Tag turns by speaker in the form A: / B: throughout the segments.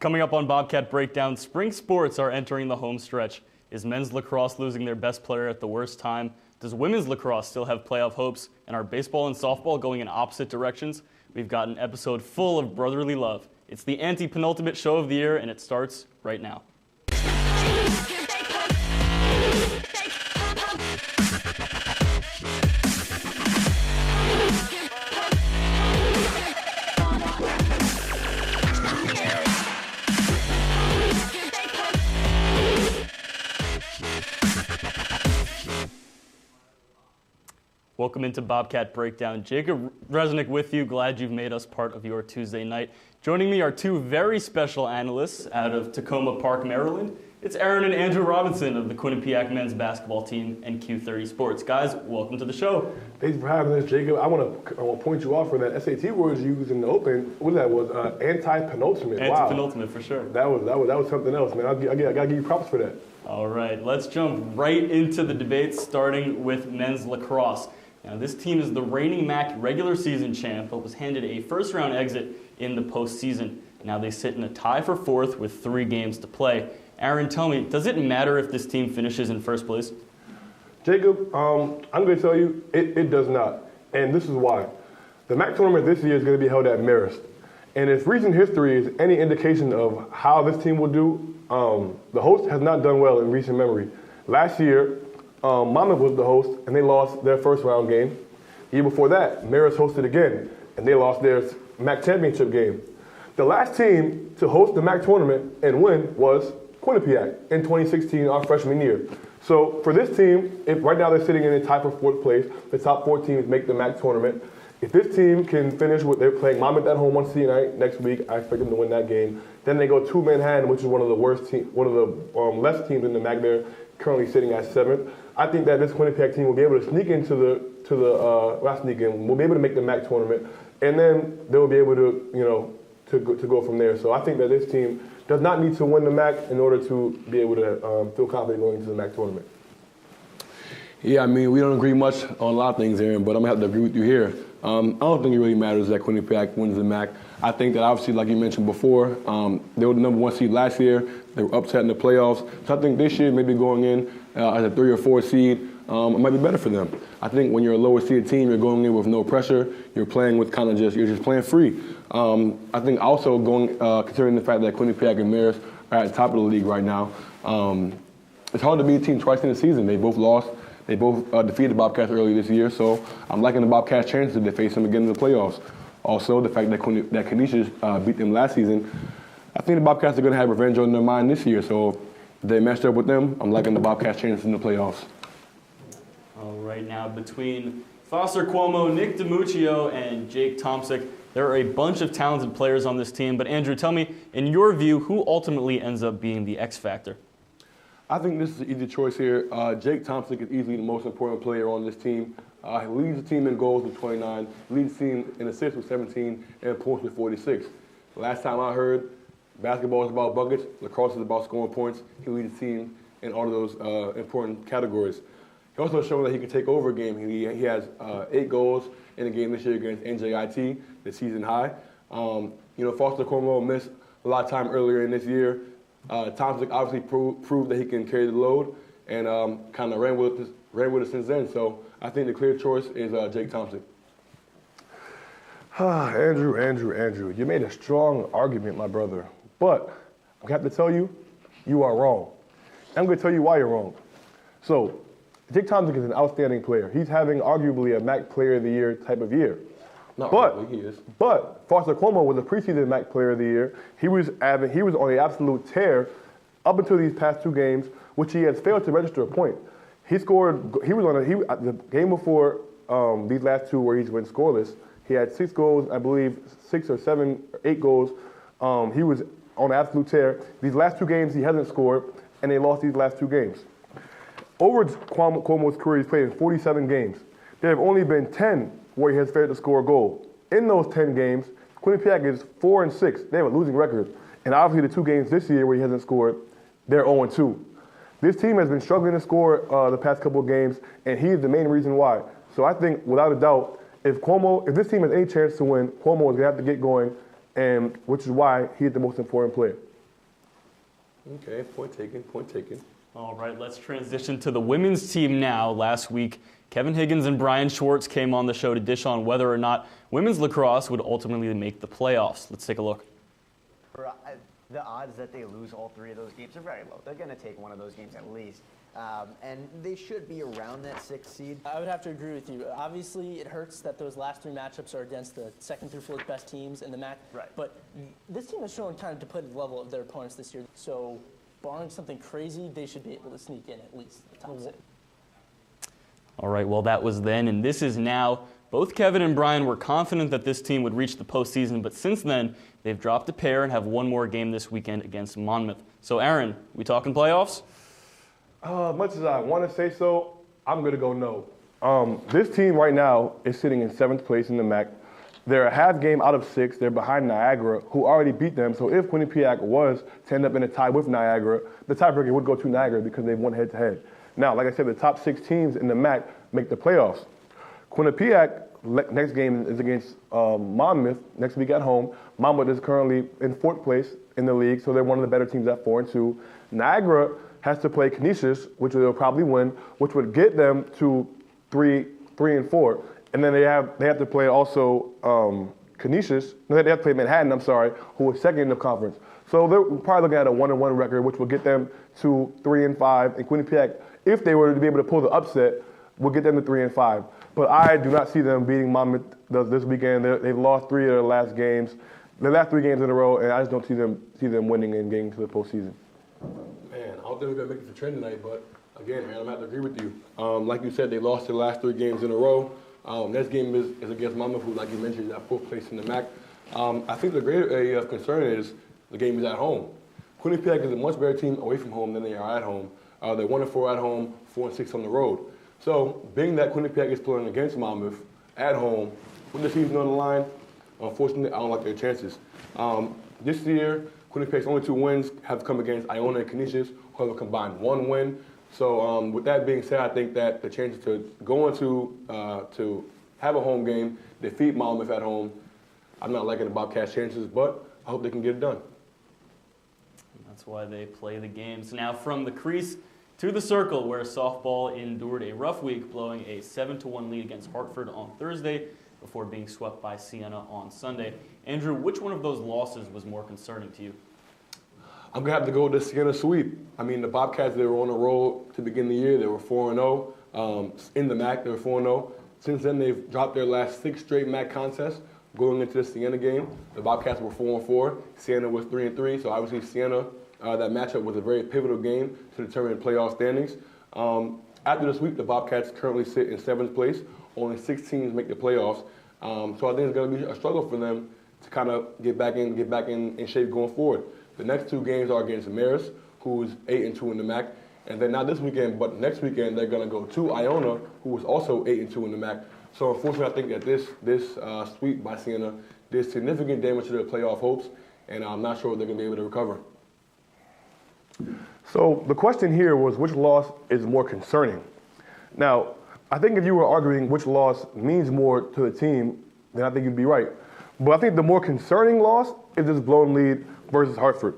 A: Coming up on Bobcat Breakdown, spring sports are entering the home stretch. Is men's lacrosse losing their best player at the worst time? Does women's lacrosse still have playoff hopes? And are baseball and softball going in opposite directions? We've got an episode full of brotherly love. It's the anti-penultimate show of the year, and it starts right now. Welcome into Bobcat Breakdown. Jacob Resnick with you. Glad you've made us part of your Tuesday night. Joining me are two very special analysts out of Tacoma Park, Maryland. It's Aaron and Andrew Robinson of the Quinnipiac men's basketball team and Q30 Sports. Guys, welcome to the show.
B: Thanks for having us, Jacob. I want to point you off for that SAT word you used in the open. What that was? Anti-penultimate.
A: Anti-penultimate, for sure.
B: That was something else, man. I gotta give you props for that.
A: All right, let's jump right into the debate, starting with men's lacrosse. Now, this team is the reigning MAC regular season champ, but was handed a first-round exit in the postseason. Now they sit in a tie for fourth with 3 games to play. Aaron, tell me, does it matter if this team finishes in first place?
B: Jacob, I'm going to tell you, it does not. And this is why. The MAC tournament this year is going to be held at Marist. And if recent history is any indication of how this team will do, the host has not done well in recent memory. Last year, Monmouth was the host, and they lost their first round game. The year before that, Marist hosted again, and they lost their MAC championship game. The last team to host the MAC tournament and win was Quinnipiac in 2016, our freshman year. So for this team, if right now they're sitting in a tie for fourth place, the top 4 teams make the MAC tournament. If this team can finish they're playing Monmouth at home on Tuesday night next week, I expect them to win that game. Then they go to Manhattan, which is one of the less teams in the MAC. They're currently sitting at 7th. I think that this Quinnipiac team will be able to sneak into we'll be able to make the MAC tournament, and then they'll be able to, to go from there. So I think that this team does not need to win the MAC in order to be able to feel confident going into the MAC tournament.
C: Yeah, I mean, we don't agree much on a lot of things, Aaron, but I'm going to have to agree with you here. I don't think it really matters that Quinnipiac wins the MAC. I think that obviously, like you mentioned before, they were the number 1 seed last year. They were upset in the playoffs. So I think this year, maybe going in as a 3 or 4 seed, it might be better for them. I think when you're a lower seed team, you're going in with no pressure. You're playing with you're just playing free. I think also considering the fact that Quinnipiac and Marist are at the top of the league right now, it's hard to beat a team twice in the season. They both lost. They both defeated the Bobcats early this year, so I'm liking the Bobcats' chances to face them again in the playoffs. Also, the fact that Canisius beat them last season, I think the Bobcats are going to have revenge on their mind this year, so if they matched up with them, I'm liking the Bobcats' chances in the playoffs.
A: All right, now between Foster Cuomo, Nick DiMuccio, and Jake Tomsic, there are a bunch of talented players on this team, but Andrew, tell me, in your view, who ultimately ends up being the X factor?
C: I think this is an easy choice here. Jake Tomsic is easily the most important player on this team. He leads the team in goals with 29, leads the team in assists with 17, and points with 46. Last time I heard, basketball is about buckets, lacrosse is about scoring points. He leads the team in all of those important categories. He also shown that he can take over a game. He has 8 goals in a game this year against NJIT, the season high. Foster Cuomo missed a lot of time earlier in this year. Tomsic obviously proved that he can carry the load and kind of ran with it since then. So I think the clear choice is Jake Tomsic.
B: Andrew, you made a strong argument, my brother. But I have to tell you, you are wrong. I'm going to tell you why you're wrong. So Jake Tomsic is an outstanding player. He's having arguably a MAC Player of the Year type of year.
C: He is.
B: But Foster Cuomo was a preseason MAC Player of the Year. He was on the absolute tear up until these past 2 games, which he has failed to register a point. The game before these last 2 where he's went scoreless. He had 6 goals, I believe 6 or 7 or 8 goals. He was on an absolute tear. These last 2 games he hasn't scored, and they lost these last 2 games. Over Cuomo's career, he's played in 47 games. There have only been 10 where he has failed to score a goal. In those 10 games, Quinnipiac is 4-6. They have a losing record. And obviously the 2 games this year where he hasn't scored, they're 0-2. This team has been struggling to score the past couple of games, and he is the main reason why. So I think, without a doubt, if this team has any chance to win, Cuomo is going to have to get going, and which is why he's the most important player.
C: Okay, point taken, point taken.
A: All right, let's transition to the women's team now. Last week, Kevin Higgins and Brian Schwartz came on the show to dish on whether or not women's lacrosse would ultimately make the playoffs. Let's take a look.
D: The odds that they lose all three of those games are very low. They're going to take one of those games at least. And they should be around that 6th seed.
E: I would have to agree with you. Obviously, it hurts that those last 3 matchups are against the 2nd through 4th best teams in the MAC.
D: Right.
E: But this team has shown time to put the level of their opponents this year. So, barring something crazy, they should be able to sneak in at least the top 6.
A: All right, well, that was then, and this is now. Both Kevin and Brian were confident that this team would reach the postseason, but since then, they've dropped a pair and have one more game this weekend against Monmouth. So, Aaron, we talking playoffs?
B: Much as I want to say so, I'm going to go no. This team right now is sitting in 7th place in the MAC. They're a half game out of 6. They're behind Niagara, who already beat them. So if Quinnipiac was to end up in a tie with Niagara, the tiebreaker would go to Niagara because they've won head-to-head. Now, like I said, the top 6 teams in the MAC make the playoffs. Quinnipiac, next game is against Monmouth next week at home. Monmouth is currently in 4th place in the league, so they're one of the better teams at 4-2. Niagara has to play Canisius, which they'll probably win, which would get them to 3-4. And then they have to play also Canisius. No, they have to play Manhattan, who is 2nd in the conference. So they're probably looking at a 1-1 record, which will get them to 3-5. And Quinnipiac, if they were to be able to pull the upset, will get them to 3-5. But I do not see them beating Monmouth this weekend. They've lost 3 of their last games, their last 3 games in a row, and I just don't see them winning and getting to the postseason.
C: Man, I don't think we're going to make it to trend tonight, but again, man, I'm going to have to agree with you. Like you said, they lost their last 3 games in a row. Next game is against Monmouth, who, like you mentioned, is at 4th place in the MAC. I think the greater area of concern is the game is at home. Quinnipiac is a much better team away from home than they are at home. They're 1-4 at home, 4-6 on the road. So, being that Quinnipiac is playing against Monmouth at home, with the season on the line, unfortunately, I don't like their chances. This year, Quinnipiac's only 2 wins have come against Iona and Canisius, who have a combined 1 win. So, with that being said, I think that the chances to go into to have a home game, defeat Monmouth at home, I'm not liking the Bobcats' chances, but I hope they can get it done.
A: That's why they play the games. Now, from the crease to the circle, where softball endured a rough week, blowing a 7-1 lead against Hartford on Thursday before being swept by Siena on Sunday. Andrew, which one of those losses was more concerning to you?
C: I'm going to have to go with the Siena sweep. I mean, the Bobcats, they were on a roll to begin the year. They were 4-0. In the MAC, they were 4-0. Since then, they've dropped their last 6 straight MAC contests. Going into the Siena game, the Bobcats were 4-4. Siena was 3-3. So obviously, Siena, that matchup was a very pivotal game to determine playoff standings. After the sweep, the Bobcats currently sit in 7th place. Only 6 teams make the playoffs. So I think it's going to be a struggle for them to kind of get back in shape going forward. The next 2 games are against Marist, who's 8-2 in the MAC, and then not this weekend, but next weekend they're going to go to Iona, who is also 8-2 in the MAC. So unfortunately, I think that this sweep by Siena did significant damage to their playoff hopes, and I'm not sure they're going to be able to recover.
B: So the question here was, which loss is more concerning? Now, I think if you were arguing which loss means more to the team, then I think you'd be right. But I think the more concerning loss is this blown lead versus Hartford.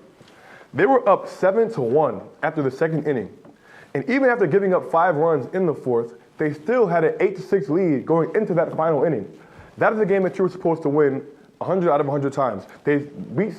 B: They were up 7-1 after the 2nd inning. And even after giving up 5 runs in the 4th, they still had an 8-6 lead going into that final inning. That is a game that you were supposed to win 100 out of 100 times. They beat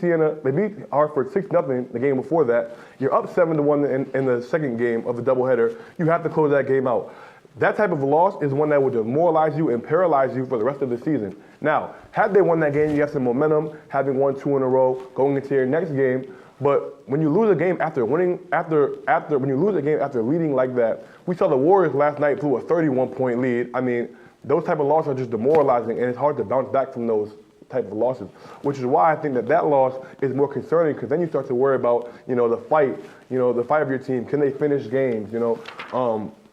B: Hartford 6-0 the game before that. You're up 7-1 in the 2nd game of the doubleheader. You have to close that game out. That type of loss is one that would demoralize you and paralyze you for the rest of the season. Now, had they won that game, you have some momentum, having won 2 in a row, going into your next game. But when you lose a game after leading like that, we saw the Warriors last night blew a 31-point lead. I mean, those type of losses are just demoralizing, and it's hard to bounce back from those type of losses, which is why I think that loss is more concerning, because then you start to worry about, the fight of your team. Can they finish games,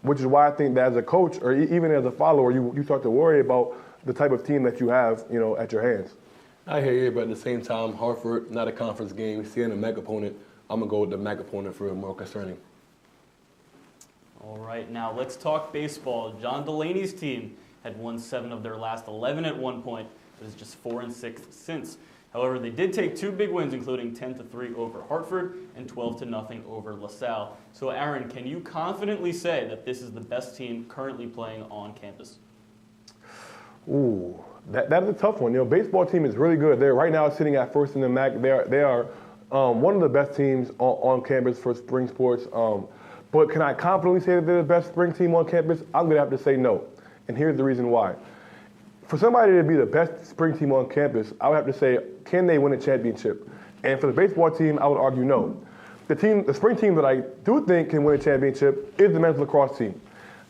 B: which is why I think that as a coach or even as a follower, you start to worry about the type of team that you have, at your hands.
C: I hear you, but at the same time, Hartford, not a conference game, seeing a MAC opponent, I'm going to go with the MAC opponent for more concerning.
A: All right, now let's talk baseball. John Delaney's team had won 7 of their last 11 at one point, but is just 4-6 since. However, they did take 2 big wins, including 10-3 over Hartford and 12-0 over LaSalle. So, Aaron, can you confidently say that this is the best team currently playing on campus?
B: Ooh, that's a tough one. Baseball team is really good. They're right now sitting at first in the MAC. They are one of the best teams on campus for spring sports. But can I confidently say that they're the best spring team on campus? I'm going to have to say no. And here's the reason why. For somebody to be the best spring team on campus, I would have to say, can they win a championship? And for the baseball team, I would argue no. The spring team that I do think can win a championship is the men's lacrosse team.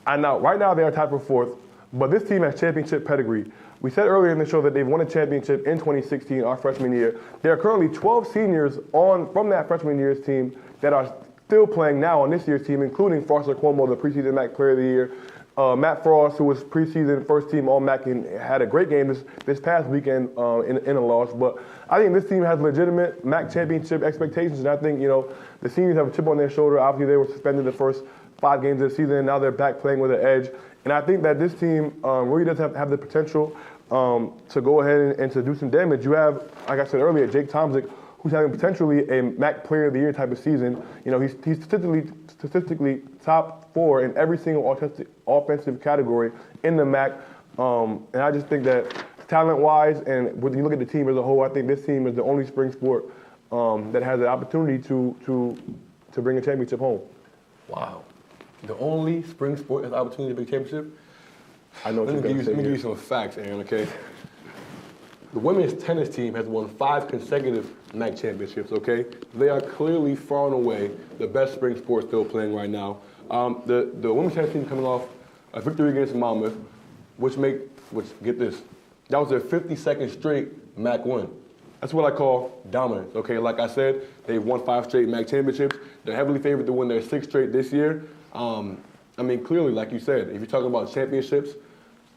B: Right now they are tied for 4th, but this team has championship pedigree. We said earlier in the show that they've won a championship in 2016, our freshman year. There are currently 12 seniors from that freshman year's team that are still playing now on this year's team, including Foster Cuomo, the preseason MAC Player of the Year, Matt Frost, who was preseason first team All-MAC and had a great game this past weekend in a loss. But I think this team has legitimate MAC championship expectations, and I think the seniors have a chip on their shoulder. Obviously, they were suspended the first 5 games of the season, and now they're back playing with an edge. And I think that this team really does have the potential to go ahead and to do some damage. You have, like I said earlier, Jake Tomczyk, who's having potentially a MAC Player of the Year type of season. He's statistically top 4 in every single offensive category in the MAC. And I just think that talent-wise, and when you look at the team as a whole, I think this team is the only spring sport that has the opportunity to bring a championship home.
C: Wow. The only spring sport has the opportunity to bring a championship?
B: I know what
C: Let me give you some facts, Aaron, okay? The women's tennis team has won 5 consecutive MAC championships, okay? They are clearly far and away the best spring sport still playing right now. The women's tennis team coming off a victory against Monmouth, which get this, that was their 52nd straight MAC win. That's what I call dominance, okay? Like I said, they've won 5 straight MAC championships. They're heavily favored to win their 6th straight this year. Clearly, like you said, if you're talking about championships,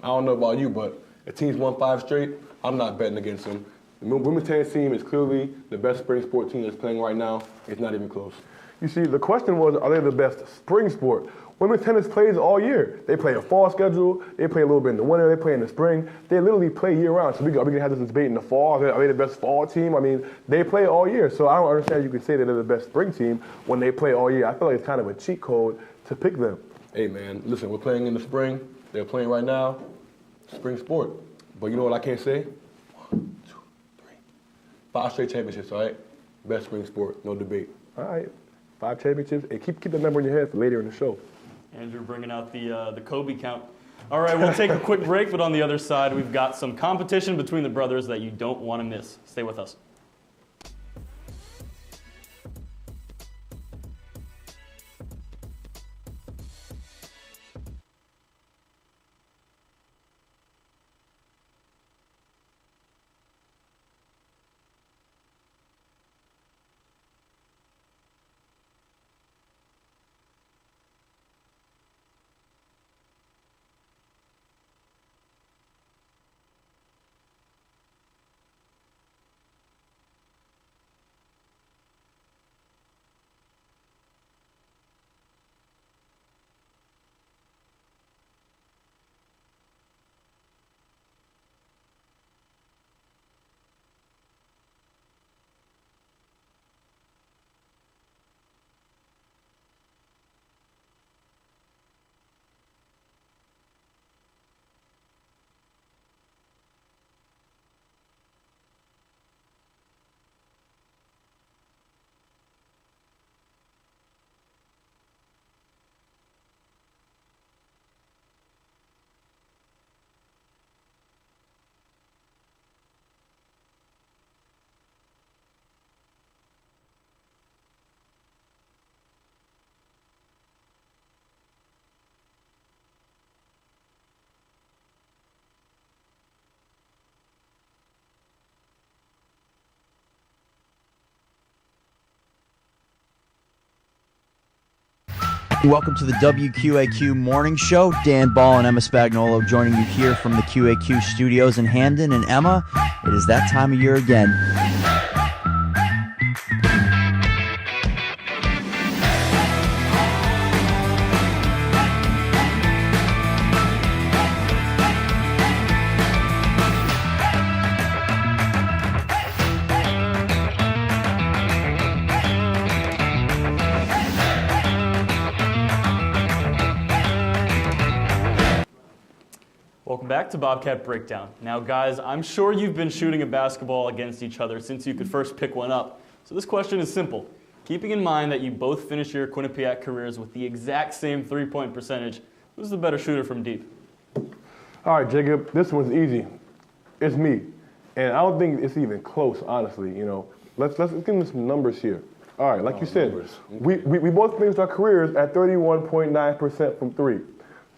C: I don't know about you, but a team's won 5 straight, I'm not betting against them. The women's tennis team is clearly the best spring sport team that's playing right now. It's not even close.
B: You see, the question was, are they the best spring sport? Women's tennis plays all year. They play a fall schedule. They play a little bit in the winter. They play in the spring. They literally play year-round. So are we going to have this debate in the fall? Are they the best fall team? They play all year. So I don't understand you can say that they're the best spring team when they play all year. I feel like it's kind of a cheat code to pick them.
C: Hey, man, listen, we're playing in the spring. They're playing right now. Spring sport. But you know what I can't say? 1, 2, 3. 5 straight championships, all right? Best spring sport, no debate.
B: All right, 5 championships. And keep the number in your head for later in the show.
A: Andrew bringing out the Kobe count. All right, we'll take a quick break, but on the other side, we've got some competition between the brothers that you don't want to miss. Stay with us.
F: Welcome to the WQAQ Morning Show. Dan Ball and Emma Spagnolo joining you here from the QAQ studios in Hamden. And Emma, it is that time of year again.
A: Welcome back to Bobcat Breakdown. Now, guys, I'm sure you've been shooting a basketball against each other since you could first pick one up. So this question is simple. Keeping in mind that you both finished your Quinnipiac careers with the exact same three-point percentage, who's the better shooter from deep?
B: All right, Jacob, this one's easy. It's me. And I don't think it's even close, honestly. You know, let's give them some numbers here. All right, like you said, we both finished our careers at 31.9% from three.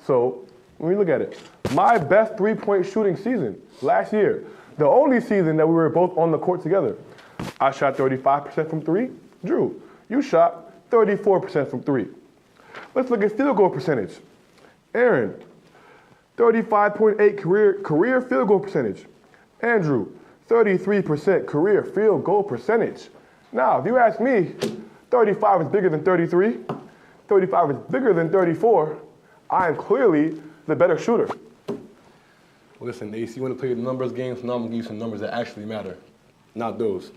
B: So when we look at it, my best three-point shooting season last year, the only season that we were both on the court together, I shot 35% from three. Drew, you shot 34% from three. Let's look at field goal percentage. Aaron, 35.8 career field goal percentage. Andrew, 33% career field goal percentage. Now, if you ask me, 35 is bigger than 33, 35 is bigger than 34, I am clearly the better shooter.
C: Listen, Ace, you want to play the numbers games? Now I'm going to give you some numbers that actually matter, not those.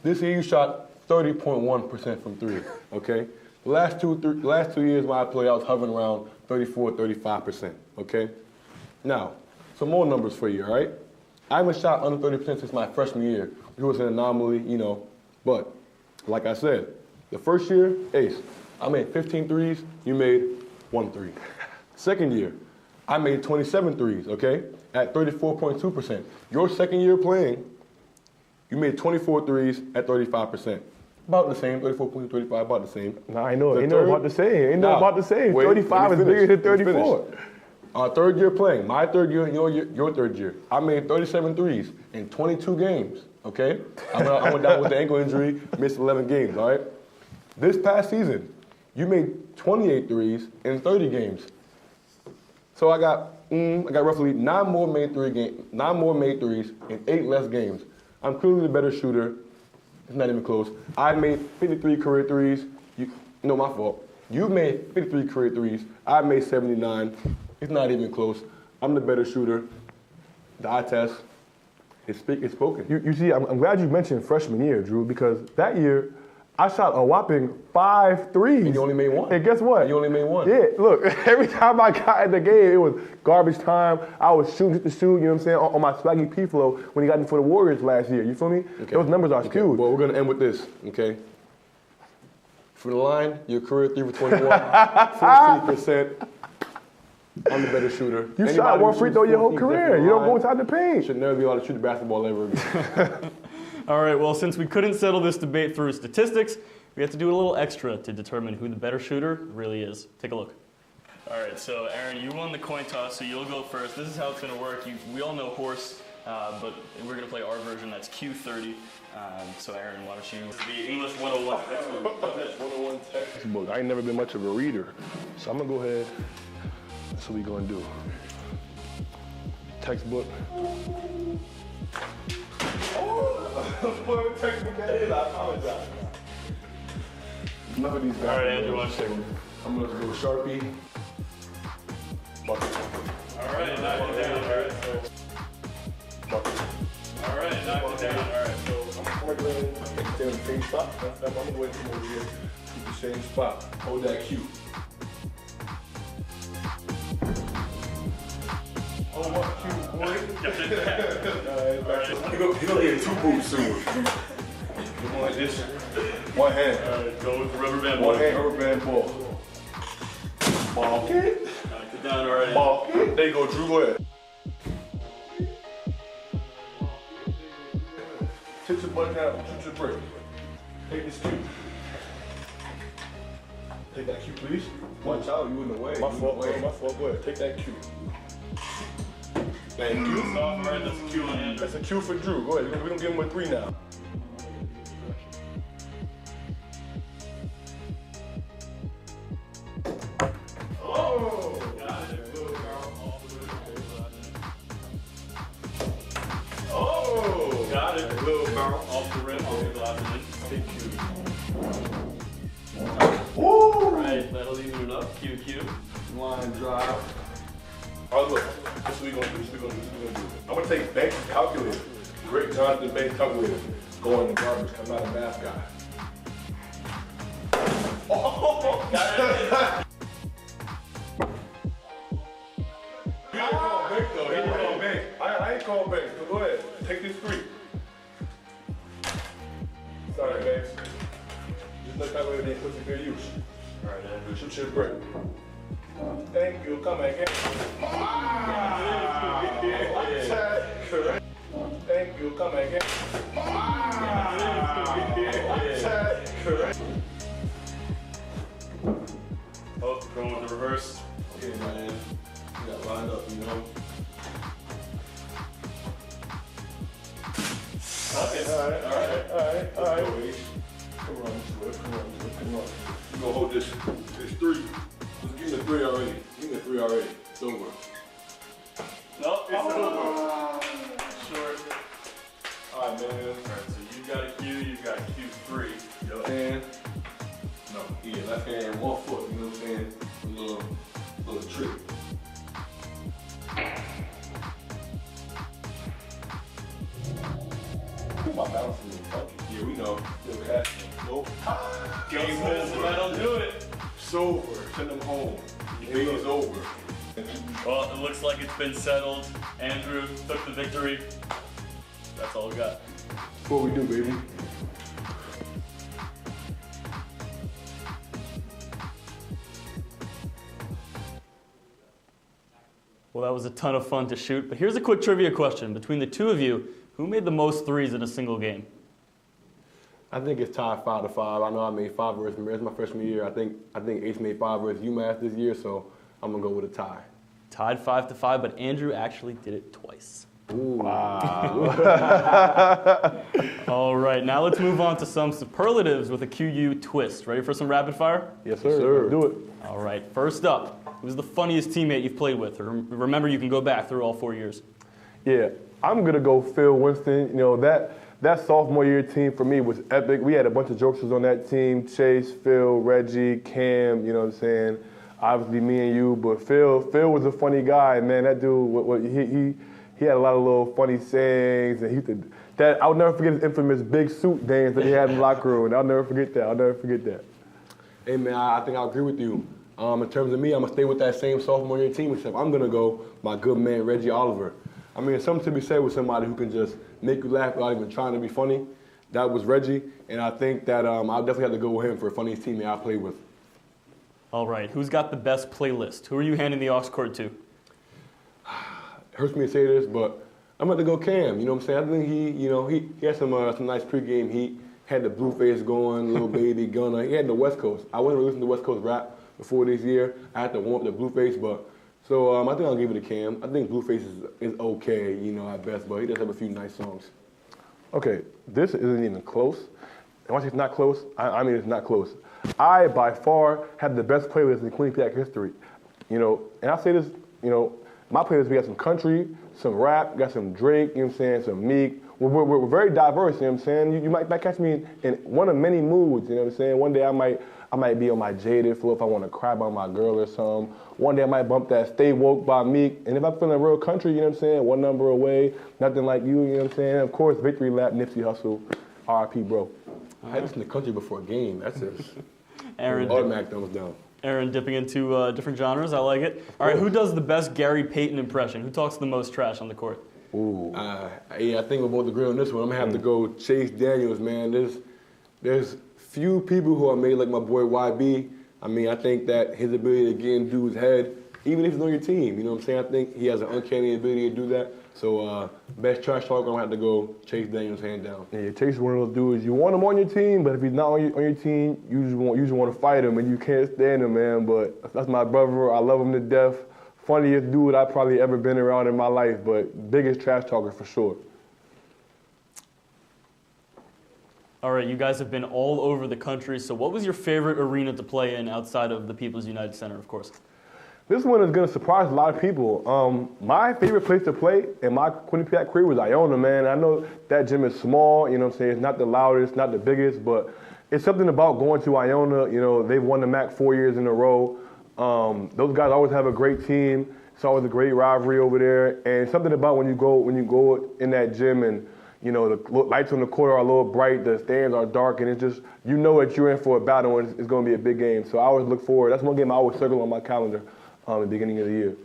C: This year you shot 30.1% from three, okay? The last two years when I played, I was hovering around 34, 35%, okay? Now, some more numbers for you, all right? I haven't shot under 30% since my freshman year, which was an anomaly, you know. But, like I said, the first year, Ace, I made 15 threes, you made 1 3. Second year, I made 27 threes, okay, at 34.2%. Your second year playing, you made 24 threes at 35%. About the same, 34.35, about the same.
B: Nah, ain't no about the same. Ain't no about the same. 35 is bigger than 34.
C: Our third year playing, my third year and your third year, I made 37 threes in 22 games, okay? I went down with the ankle injury, missed 11 games, all right? This past season, you made 28 threes in 30 games. So I got roughly 9 more made threes in 8 less games. I'm clearly the better shooter. It's not even close. I made 53 career threes. No, my fault. You made 53 career threes. I made 79. It's not even close. I'm the better shooter. The eye test is spoken.
B: You see, I'm glad you mentioned freshman year, Drew, because that year I shot a whopping 5 threes.
C: And you only made 1.
B: And guess what?
C: And you only made 1.
B: Yeah, look, every time I got in the game, it was garbage time. I was shooting to shoot, you know what I'm saying, on my swaggy P flow when he got in for the Warriors last year. You feel me?
C: Okay.
B: Those numbers are skewed.
C: Well, we're going to end with this, okay? For the line, your career 3 for 21, 43%. I'm the better shooter.
B: You shot 1 free throw your whole career. You don't go inside the paint.
C: Should never be able to shoot the basketball ever again.
A: All right, well, since we couldn't settle this debate through statistics, we have to do a little extra to determine who the better shooter really is. Take a look. All right, so Aaron, you won the coin toss, so you'll go first. This is how it's going to work. We all know horse, but we're going to play our version. That's Q30. So Aaron, why don't you the English 101 textbook?
B: 101 textbook. I ain't never been much of a reader, so I'm going to go ahead. That's what we going to do. Textbook. Oh, textbook that is. I apologize. Enough of these guys.
A: All right, Andrew, watch it.
C: I'm going to go Sharpie. Bucket.
A: All right, knock it down. All right, so.
C: Bucket.
A: All right, knock it down. All right, so.
C: I'm going to go ahead and stay in the same spot. I'm going to go ahead and come over here. Keep the same spot. Hold that cue. Oh, what cue, boy? He's going to get 2 boots soon. Come on, like this. One hand.
A: All right, go with the rubber band
C: One
A: ball.
C: hand, rubber band ball. Ball kick.
A: Knock it down already.
C: Ball kick. There you go, Drew. Go ahead. Tip your butt down. Shoot your break. Take this cue. Take that cue, please. Watch out, you in the way. My fault, bro. My fault. Go ahead. Take that cue. Thank you.
A: Soft right, that's a cue on Andrew.
C: That's a cue for Drew. Go ahead. We're going to give him a 3 now.
A: Got it. Little barrel off the rim, off the glass, and then take cue. All right, that'll even it up. Q.
C: Line drive. Oh, look. This is what we're going to do. I'm going to take Banks' calculator. Great Jonathan Banks' calculator. Go in the garbage. I'm not a math guy. Oh, got it.
B: call bank, so go ahead. Take this 3. Sorry, guys. Just look that way they put the good use. All right, Andrew, shoot your break. Thank you. Come again. Thank you. Come again.
A: Oh, going with the reverse.
C: Okay, man. You got lined up, you know.
B: All right.
C: Come on. You gonna hold this 3. Just give me the 3 already. It's over.
A: No, it's over. Short.
C: All right, man.
A: All right, so you got a Q, you got Q3.
C: Left hand. No, yeah, left hand, 1 foot. You know what I'm saying? A little trick. My balance is funky. Yeah, we know. Still casting. Nope.
A: Game over. That'll do it.
C: It's over. Send them home. The game is over.
A: Well, it looks like it's been settled. Andrew took the victory. That's all we got.
C: That's what we do, baby.
A: Well, that was a ton of fun to shoot, but here's a quick trivia question. Between the two of you, who made the most threes in a single game?
C: I think it's tied 5-5. I know I made 5 versus Marist my freshman year. I think Ace made 5 versus UMass this year, so I'm gonna go with a tie.
A: Tied 5-5, but Andrew actually did it twice.
C: Ooh.
A: All right, now let's move on to some superlatives with a QU twist. Ready for some rapid fire?
B: Yes, sir. Let's do it.
A: All right, first up, who's the funniest teammate you've played with? Remember, you can go back through all 4 years.
B: Yeah, I'm gonna go Phil Winston. You know, that sophomore year team for me was epic. We had a bunch of jokesters on that team: Chase, Phil, Reggie, Cam. You know what I'm saying? Obviously me and you, but Phil was a funny guy, man. That dude, he had a lot of little funny sayings, and I'll never forget his infamous big suit dance that he had in the locker room. I'll never forget that.
C: Hey, man, I think I agree with you. In terms of me, I'm going to stay with that same sophomore year team, except I'm going to go my good man, Reggie Oliver. I mean, something to be said with somebody who can just make you laugh without even trying to be funny. That was Reggie, and I think that I'll definitely have to go with him for the funniest teammate I played with.
A: All right, who's got the best playlist? Who are you handing the aux cord to?
C: Hurts me to say this, but I'm going to go Cam. You know what I'm saying? I think he had some nice pregame heat. Had the Blueface going, Little Baby, Gunna. He had the West Coast. I wasn't really listening to West Coast rap before this year. I had to warm up the Blueface, but so I think I'll give it to Cam. I think Blueface is okay, at best, but he does have a few nice songs.
B: Okay, this isn't even close. And once it's not close, I mean it's not close. I, by far, have the best playlist in Quinnipiac history. And I say this, my playlist, we got some country, some rap, got some Drake, some Meek. We're very diverse, you know what I'm saying? You might catch me in one of many moods, you know what I'm saying? One day I might be on my Jaded floor if I want to cry about my girl or something. One day I might bump that Stay Woke by Meek. And if I'm feeling real country, you know what I'm saying? One number away, nothing like you know what I'm saying? Of course, Victory Lap, Nipsey Hussle, R.I.P. bro.
C: I had this in the country before a game. That's it.
A: Aaron.
C: Automatic thumbs down.
A: Aaron dipping into different genres. I like it. All right, who does the best Gary Payton impression? Who talks the most trash on the court?
C: Ooh. I think we're both agreeing on this one. I'm going to have to go Chase Daniels, man. There's few people who are made like my boy YB. I mean, I think that his ability to get in dude's head, even if he's on your team, you know what I'm saying? I think he has an uncanny ability to do that. So best trash talker, I'm going to have to go Chase Daniels, hand down.
B: Yeah, Chase is one of those dudes, you want him on your team, but if he's not on your team, you usually want to fight him, and you can't stand him, man. But that's my brother. I love him to death. Funniest dude I've probably ever been around in my life, but biggest trash talker for sure.
A: All right, you guys have been all over the country, so what was your favorite arena to play in outside of the People's United Center, of course?
B: This one is going to surprise a lot of people. My favorite place to play in my Quinnipiac career was Iona, man. I know that gym is small, you know what I'm saying? It's not the loudest, not the biggest, but it's something about going to Iona. They've won the MAC 4 years in a row. Those guys always have a great team. It's always a great rivalry over there. And something about when you go in that gym and, the lights on the court are a little bright, the stands are dark, and it's just, that you're in for a battle and it's going to be a big game. So I always look forward. That's one game I always circle on my calendar at the beginning of the year.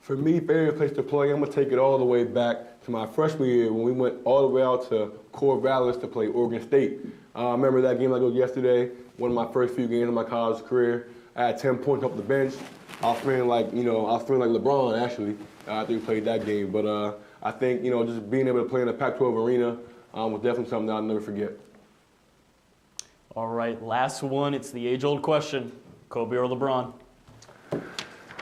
C: For me, favorite place to play, I'm going to take it all the way back to my freshman year when we went all the way out to Corvallis to play Oregon State. I remember that game like it was yesterday, one of my first few games of my college career. I had 10 points off the bench. I was feeling like LeBron, actually, after we played that game. But I think, just being able to play in the Pac-12 arena was definitely something that I'll never forget.
A: All right, last one. It's the age-old question. Kobe or LeBron?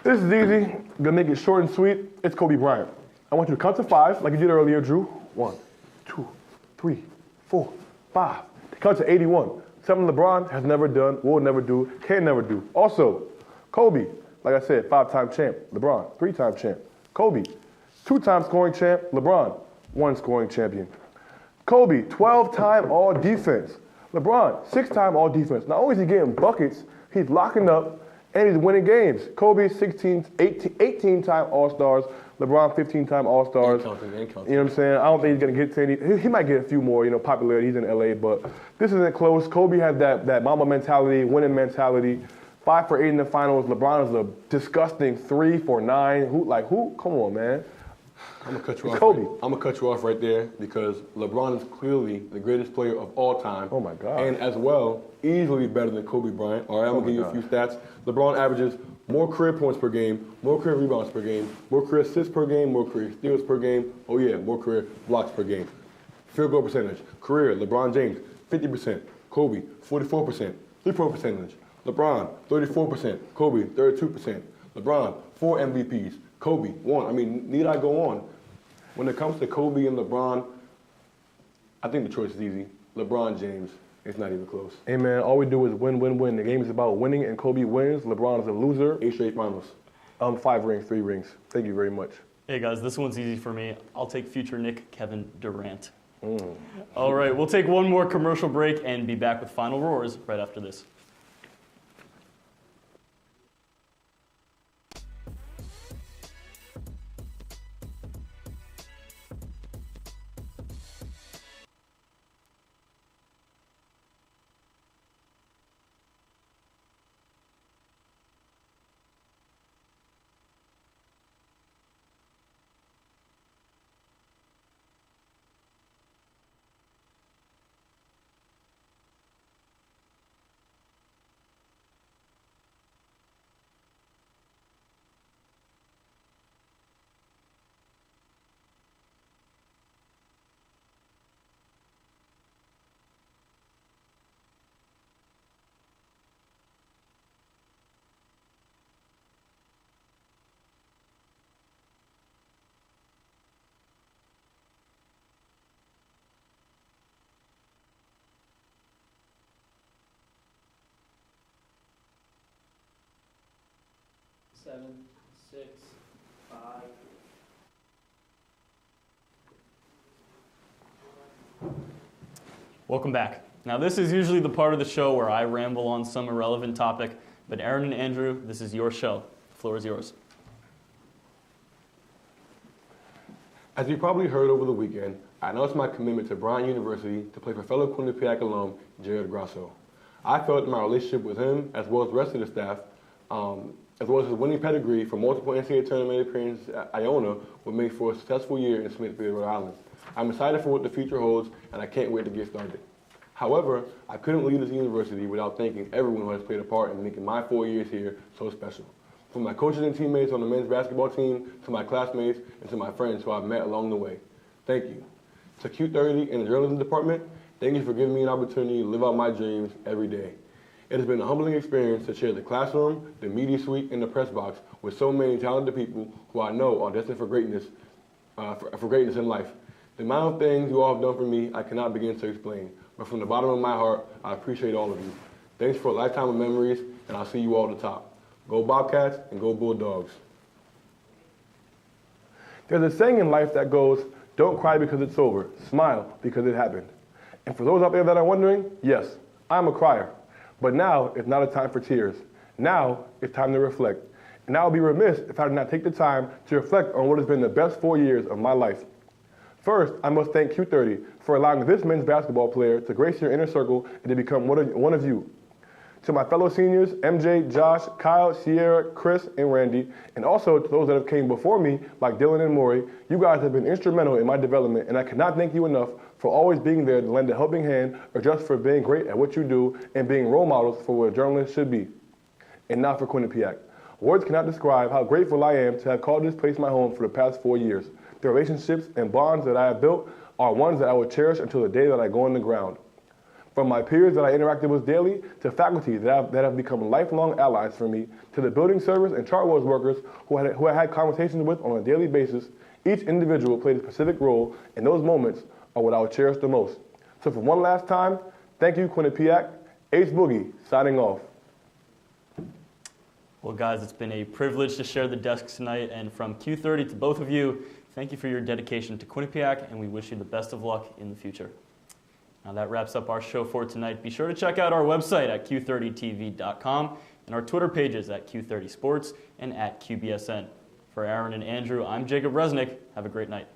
B: This is easy. Gonna make it short and sweet. It's Kobe Bryant. I want you to count to 5 like you did earlier, Drew. 1, 2, 3, 4, 5. Count to 81. Something LeBron has never done, will never do, can never do. Also, Kobe, like I said, 5-time champ. LeBron, 3-time champ. Kobe, 2-time scoring champ. LeBron, 1 scoring champion. Kobe, 12-time all-defense. LeBron, 6-time all-defense. Not only is he getting buckets, he's locking up, and he's winning games. Kobe, 18-time All-Stars. LeBron, 15-time All-Stars.
C: Counting.
B: You know what I'm saying? I don't think he's going to get to any. He might get a few more, popularity. He's in LA, but this isn't close. Kobe has that Mamba mentality, winning mentality. 5 for 8 in the finals. LeBron is a disgusting 3 for 9. Who? Come on, man.
C: I'm gonna cut you off.
B: Kobe.
C: I'm gonna cut you off right there because LeBron is clearly the greatest player of all time.
B: Oh my God.
C: And as well, easily better than Kobe Bryant. All right, I'm gonna give you a few stats. LeBron averages more career points per game, more career rebounds per game, more career assists per game, more career steals per game. Oh yeah, more career blocks per game. Field goal percentage. Career, LeBron James, 50%. Kobe, 44%. Three-point percentage. LeBron, 34%. Kobe, 32%. LeBron, 4 MVPs. Kobe, 1. Need I go on? When it comes to Kobe and LeBron, I think the choice is easy. LeBron James. It's not even close.
B: Hey, man, all we do is win, win, win. The game is about winning, and Kobe wins. LeBron is a loser.
C: 8 straight finals.
B: 5 rings, 3 rings. Thank you very much.
A: Hey, guys, this one's easy for me. I'll take future Nick Kevin Durant. All right, we'll take one more commercial break and be back with Final Roars right after this. Seven, 6, 5. Welcome back. Now, this is usually the part of the show where I ramble on some irrelevant topic, but Aaron and Andrew, this is your show. The floor is yours.
C: As you probably heard over the weekend, I announced my commitment to Bryant University to play for fellow Quinnipiac alum Jared Grasso. I felt that my relationship with him, as well as the rest of the staff, as well as his winning pedigree from multiple NCAA tournament appearances at Iona, would make for a successful year in Smithfield, Rhode Island. I'm excited for what the future holds, and I can't wait to get started. However, I couldn't leave this university without thanking everyone who has played a part in making my 4 years here so special. From my coaches and teammates on the men's basketball team, to my classmates, and to my friends who I've met along the way. Thank you. To Q30 and the journalism department, thank you for giving me an opportunity to live out my dreams every day. It has been a humbling experience to share the classroom, the media suite, and the press box with so many talented people who I know are destined for greatness, for greatness in life. The amount of things you all have done for me, I cannot begin to explain. But from the bottom of my heart, I appreciate all of you. Thanks for a lifetime of memories, and I'll see you all at the top. Go Bobcats and go Bulldogs.
B: There's a saying in life that goes, don't cry because it's over, smile because it happened. And for those out there that are wondering, yes, I'm a crier. But now it's not a time for tears. Now it's time to reflect. And I would be remiss if I did not take the time to reflect on what has been the best 4 years of my life. First, I must thank Q30 for allowing this men's basketball player to grace your inner circle and to become one of you. To my fellow seniors, MJ, Josh, Kyle, Sierra, Chris, and Randy, and also to those that have came before me, like Dylan and Maury, you guys have been instrumental in my development, and I cannot thank you enough for always being there to lend a helping hand, or just for being great at what you do and being role models for what a journalist should be. And now for Quinnipiac. Words cannot describe how grateful I am to have called this place my home for the past 4 years. The relationships and bonds that I have built are ones that I will cherish until the day that I go on the ground. From my peers that I interacted with daily, to faculty that have become lifelong allies for me, to the building servers and chartwells workers who I had conversations with on a daily basis, each individual played a specific role, and those moments are what I will cherish the most. So for one last time, thank you, Quinnipiac. Ace Boogie, signing off.
A: Well, guys, it's been a privilege to share the desk tonight, and from Q30 to both of you, thank you for your dedication to Quinnipiac, and we wish you the best of luck in the future. Now that wraps up our show for tonight. Be sure to check out our website at q30tv.com and our Twitter pages at Q30Sports and at QBSN. For Aaron and Andrew, I'm Jacob Resnick. Have a great night.